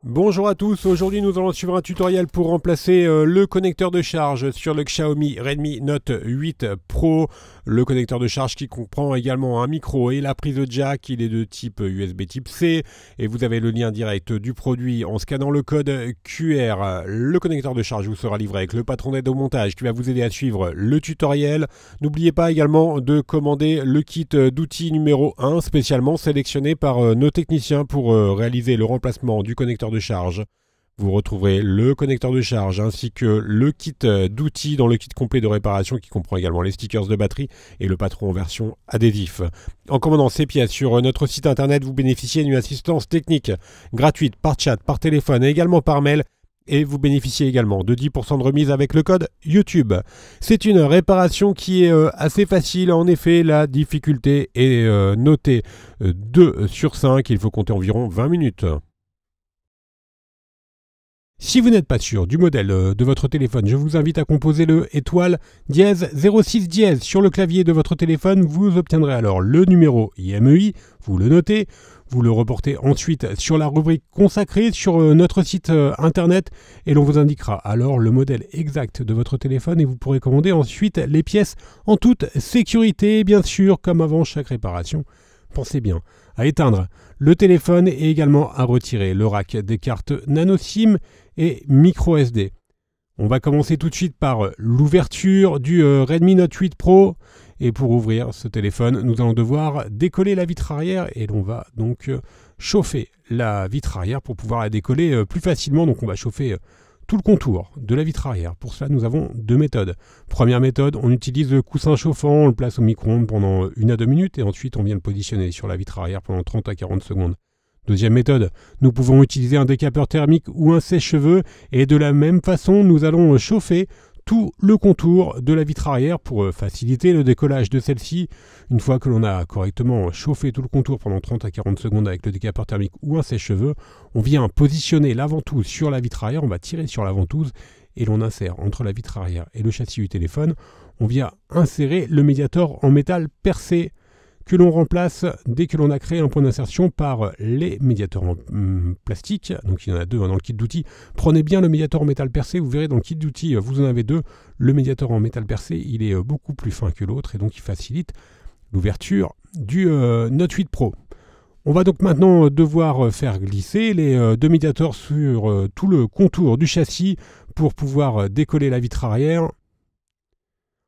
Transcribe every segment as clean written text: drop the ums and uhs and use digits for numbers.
Bonjour à tous, aujourd'hui nous allons suivre un tutoriel pour remplacer le connecteur de charge sur le Xiaomi Redmi Note 8 Pro. Le connecteur de charge qui comprend également un micro et la prise jack, il est de type USB type C et vous avez le lien direct du produit en scannant le code QR. Le connecteur de charge vous sera livré avec le patron d'aide au montage qui va vous aider à suivre le tutoriel. N'oubliez pas également de commander le kit d'outils numéro 1 spécialement sélectionné par nos techniciens pour réaliser le remplacement du connecteur de charge. Vous retrouverez le connecteur de charge ainsi que le kit d'outils dans le kit complet de réparation qui comprend également les stickers de batterie et le patron en version adhésif. En commandant ces pièces sur notre site internet, vous bénéficiez d'une assistance technique gratuite par chat, par téléphone et également par mail. Et vous bénéficiez également de 10% de remise avec le code YouTube. C'est une réparation qui est assez facile. En effet, la difficulté est notée 2 sur 5. Il faut compter environ 20 minutes. Si vous n'êtes pas sûr du modèle de votre téléphone, je vous invite à composer le étoile dièse 06 dièse sur le clavier de votre téléphone. Vous obtiendrez alors le numéro IMEI, vous le notez, vous le reportez ensuite sur la rubrique consacrée sur notre site internet et l'on vous indiquera alors le modèle exact de votre téléphone et vous pourrez commander ensuite les pièces en toute sécurité, bien sûr, comme avant chaque réparation. Pensez bien à éteindre le téléphone et également à retirer le rack des cartes nano SIM et micro SD. On va commencer tout de suite par l'ouverture du Redmi Note 8 Pro. Et pour ouvrir ce téléphone, nous allons devoir décoller la vitre arrière et l'on va donc chauffer la vitre arrière pour pouvoir la décoller plus facilement. Donc on va chauffer tout le contour de la vitre arrière. Pour cela, nous avons deux méthodes. Première méthode, on utilise le coussin chauffant, on le place au micro-ondes pendant 1 à 2 minutes et ensuite on vient le positionner sur la vitre arrière pendant 30 à 40 secondes. Deuxième méthode, nous pouvons utiliser un décapeur thermique ou un sèche-cheveux et de la même façon, nous allons chauffer tout le contour de la vitre arrière pour faciliter le décollage de celle-ci. Une fois que l'on a correctement chauffé tout le contour pendant 30 à 40 secondes avec le décapeur thermique ou un sèche-cheveux, on vient positionner la ventouse sur la vitre arrière, on va tirer sur la ventouse et l'on insère entre la vitre arrière et le châssis du téléphone, on vient insérer le médiator en métal percé que l'on remplace dès que l'on a créé un point d'insertion par les médiateurs en plastique. Donc il y en a deux dans le kit d'outils. Prenez bien le médiator en métal percé, vous verrez dans le kit d'outils, vous en avez deux. Le médiator en métal percé, il est beaucoup plus fin que l'autre et donc il facilite l'ouverture du Note 8 Pro. On va donc maintenant devoir faire glisser les deux médiators sur tout le contour du châssis pour pouvoir décoller la vitre arrière.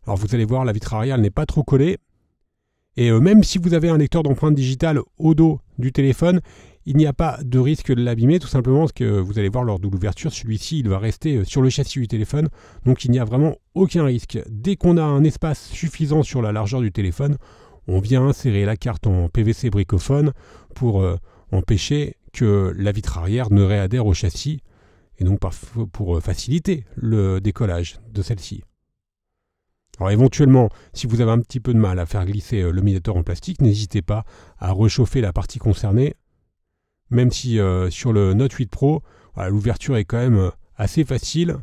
Alors vous allez voir, la vitre arrière n'est pas trop collée. Et même si vous avez un lecteur d'empreintes digitales au dos du téléphone, il n'y a pas de risque de l'abîmer, tout simplement parce que vous allez voir lors de l'ouverture, celui-ci il va rester sur le châssis du téléphone, donc il n'y a vraiment aucun risque. Dès qu'on a un espace suffisant sur la largeur du téléphone, on vient insérer la carte en PVC bricophone pour empêcher que la vitre arrière ne réadhère au châssis, et donc pour faciliter le décollage de celle-ci. Alors éventuellement, si vous avez un petit peu de mal à faire glisser le médiator en plastique, n'hésitez pas à réchauffer la partie concernée, même si sur le Note 8 Pro, voilà, l'ouverture est quand même assez facile.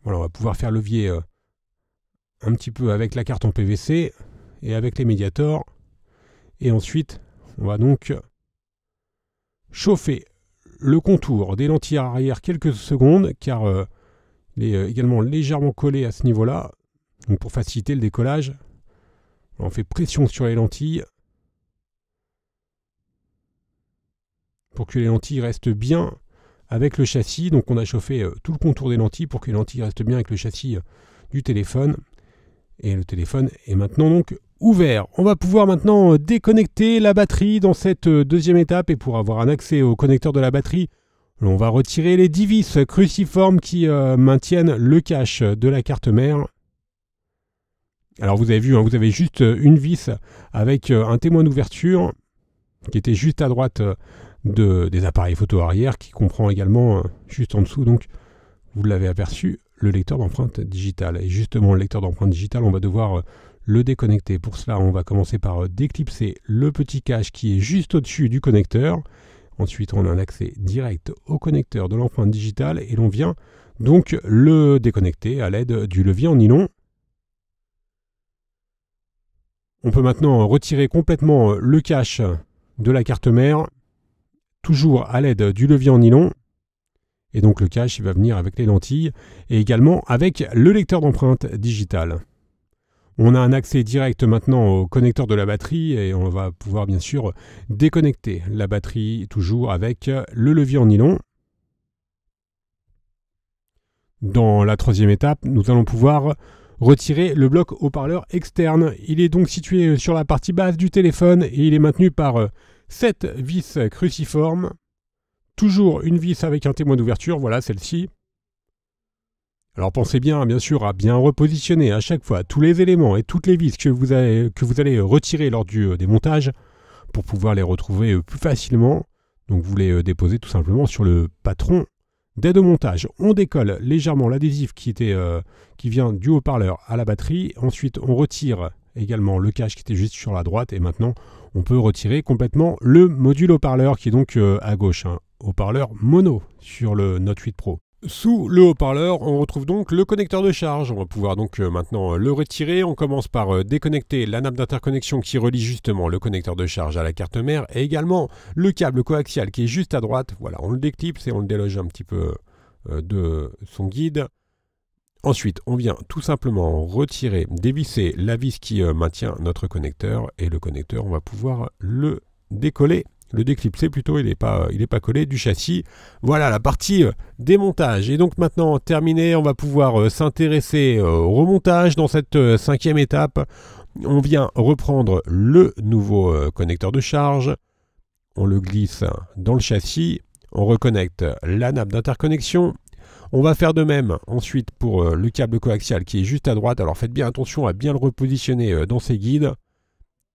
Voilà, on va pouvoir faire levier un petit peu avec la carte en PVC et avec les médiators. Et ensuite, on va donc chauffer le contour des lentilles arrière quelques secondes, car il est également légèrement collé à ce niveau-là. Donc pour faciliter le décollage, on fait pression sur les lentilles pour que les lentilles restent bien avec le châssis. Donc on a chauffé tout le contour des lentilles pour que les lentilles restent bien avec le châssis du téléphone. Et le téléphone est maintenant donc ouvert. On va pouvoir maintenant déconnecter la batterie dans cette deuxième étape. Et pour avoir un accès au connecteur de la batterie, on va retirer les 10 vis cruciformes qui maintiennent le cache de la carte mère. Alors vous avez vu, hein, vous avez juste une vis avec un témoin d'ouverture qui était juste à droite des appareils photo arrière, qui comprend également juste en dessous, donc vous l'avez aperçu, le lecteur d'empreinte digitale. Et justement, le lecteur d'empreinte digitale, on va devoir le déconnecter. Pour cela, on va commencer par déclipser le petit cache qui est juste au-dessus du connecteur. Ensuite, on a un accès direct au connecteur de l'empreinte digitale et l'on vient donc le déconnecter à l'aide du levier en nylon. On peut maintenant retirer complètement le cache de la carte mère toujours à l'aide du levier en nylon. Et donc le cache, il va venir avec les lentilles et également avec le lecteur d'empreinte digitale. On a un accès direct maintenant au connecteur de la batterie et on va pouvoir bien sûr déconnecter la batterie toujours avec le levier en nylon. Dans la troisième étape, nous allons pouvoir retirer le bloc haut-parleur externe. Il est donc situé sur la partie basse du téléphone et il est maintenu par 7 vis cruciformes. Toujours une vis avec un témoin d'ouverture, voilà celle-ci. Alors pensez bien sûr, à bien repositionner à chaque fois tous les éléments et toutes les vis que vous allez retirer lors du démontage pour pouvoir les retrouver plus facilement. Donc vous les déposez tout simplement sur le patron d'aide au montage. On décolle légèrement l'adhésif qui vient du haut-parleur à la batterie. Ensuite on retire également le cache qui était juste sur la droite et maintenant on peut retirer complètement le module haut-parleur qui est donc à gauche, haut-parleur mono sur le Note 8 Pro. Sous le haut-parleur, on retrouve donc le connecteur de charge. On va pouvoir donc maintenant le retirer. On commence par déconnecter la nappe d'interconnexion qui relie justement le connecteur de charge à la carte mère et également le câble coaxial qui est juste à droite. Voilà, on le déclipse et on le déloge un petit peu de son guide. Ensuite, on vient tout simplement retirer, dévisser la vis qui maintient notre connecteur et le connecteur, on va pouvoir le décoller. Le déclipser plutôt, il n'est pas collé du châssis. Voilà la partie démontage. Et donc maintenant terminé, on va pouvoir s'intéresser au remontage dans cette cinquième étape. On vient reprendre le nouveau connecteur de charge. On le glisse dans le châssis. On reconnecte la nappe d'interconnexion. On va faire de même ensuite pour le câble coaxial qui est juste à droite. Alors faites bien attention à bien le repositionner dans ses guides.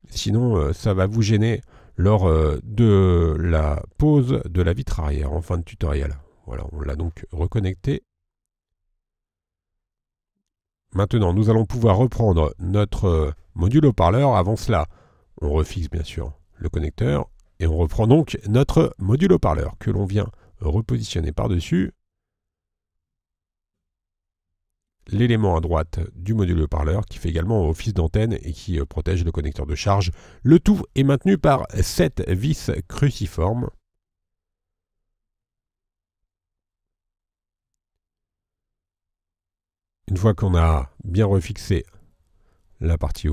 Sinon ça va vous gêner lors de la pose de la vitre arrière en fin de tutoriel. Voilà, on l'a donc reconnecté. Maintenant, nous allons pouvoir reprendre notre module haut-parleur. Avant cela, on refixe bien sûr le connecteur et on reprend donc notre module haut-parleur que l'on vient repositionner par-dessus. L'élément à droite du module haut-parleur qui fait également office d'antenne et qui protège le connecteur de charge. Le tout est maintenu par 7 vis cruciformes. Une fois qu'on a bien refixé la partie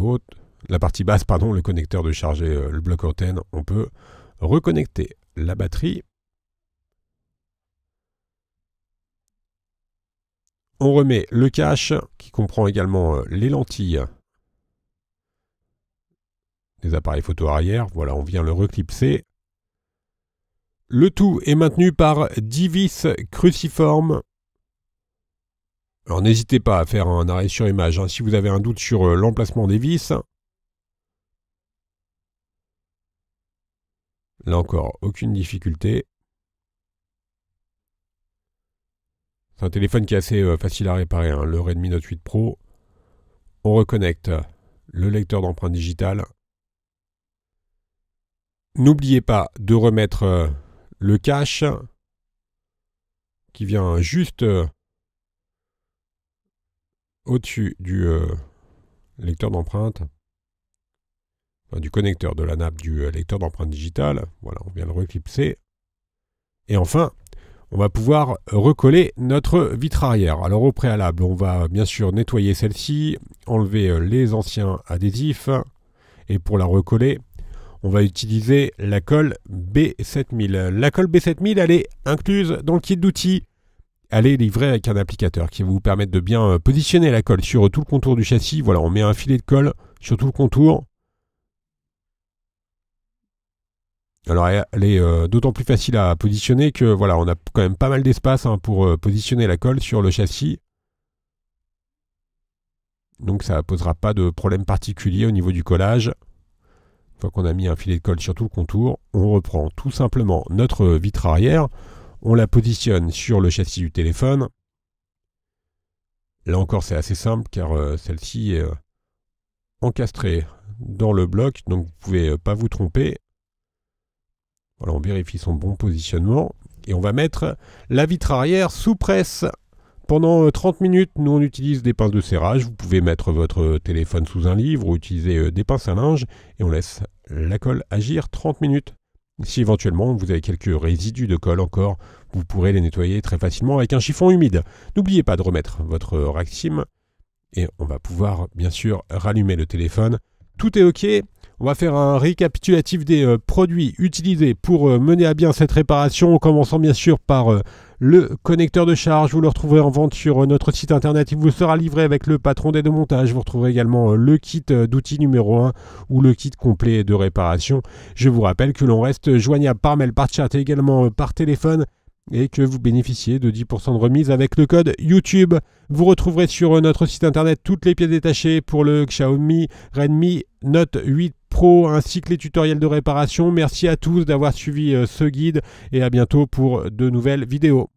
basse, le connecteur de charge et le bloc antenne, on peut reconnecter la batterie. On remet le cache qui comprend également les lentilles des appareils photo arrière. Voilà, on vient le reclipser. Le tout est maintenu par 10 vis cruciformes. Alors n'hésitez pas à faire un arrêt sur image si vous avez un doute sur l'emplacement des vis. Là encore, aucune difficulté. C'est un téléphone qui est assez facile à réparer, le Redmi Note 8 Pro. On reconnecte le lecteur d'empreinte digitale. N'oubliez pas de remettre le cache qui vient juste au-dessus du lecteur d'empreinte, enfin, du connecteur de la nappe du lecteur d'empreinte digitale. Voilà, on vient le reclipser. Et enfin, on va pouvoir recoller notre vitre arrière. Alors au préalable, on va bien sûr nettoyer celle-ci, enlever les anciens adhésifs. Et pour la recoller, on va utiliser la colle B7000. La colle B7000, elle est incluse dans le kit d'outils. Elle est livrée avec un applicateur qui va vous permettre de bien positionner la colle sur tout le contour du châssis. Voilà, on met un filet de colle sur tout le contour. Alors elle est d'autant plus facile à positionner que voilà, on a quand même pas mal d'espace pour positionner la colle sur le châssis. Donc ça ne posera pas de problème particulier au niveau du collage. Une fois qu'on a mis un filet de colle sur tout le contour, on reprend tout simplement notre vitre arrière. On la positionne sur le châssis du téléphone. Là encore c'est assez simple car celle-ci est encastrée dans le bloc, donc vous ne pouvez pas vous tromper. Voilà, on vérifie son bon positionnement et on va mettre la vitre arrière sous presse pendant 30 minutes. Nous on utilise des pinces de serrage, vous pouvez mettre votre téléphone sous un livre ou utiliser des pinces à linge et on laisse la colle agir 30 minutes. Si éventuellement vous avez quelques résidus de colle encore, vous pourrez les nettoyer très facilement avec un chiffon humide. N'oubliez pas de remettre votre rack SIM et on va pouvoir bien sûr rallumer le téléphone. Tout est OK. On va faire un récapitulatif des produits utilisés pour mener à bien cette réparation, en commençant bien sûr par le connecteur de charge. Vous le retrouverez en vente sur notre site internet. Il vous sera livré avec le patron d'aide au montage. Vous retrouverez également le kit d'outils numéro 1 ou le kit complet de réparation. Je vous rappelle que l'on reste joignable par mail, par chat et également par téléphone, et que vous bénéficiez de 10% de remise avec le code YouTube. Vous retrouverez sur notre site internet toutes les pièces détachées pour le Xiaomi Redmi Note 8 Pro ainsi que les tutoriels de réparation. Merci à tous d'avoir suivi ce guide et à bientôt pour de nouvelles vidéos.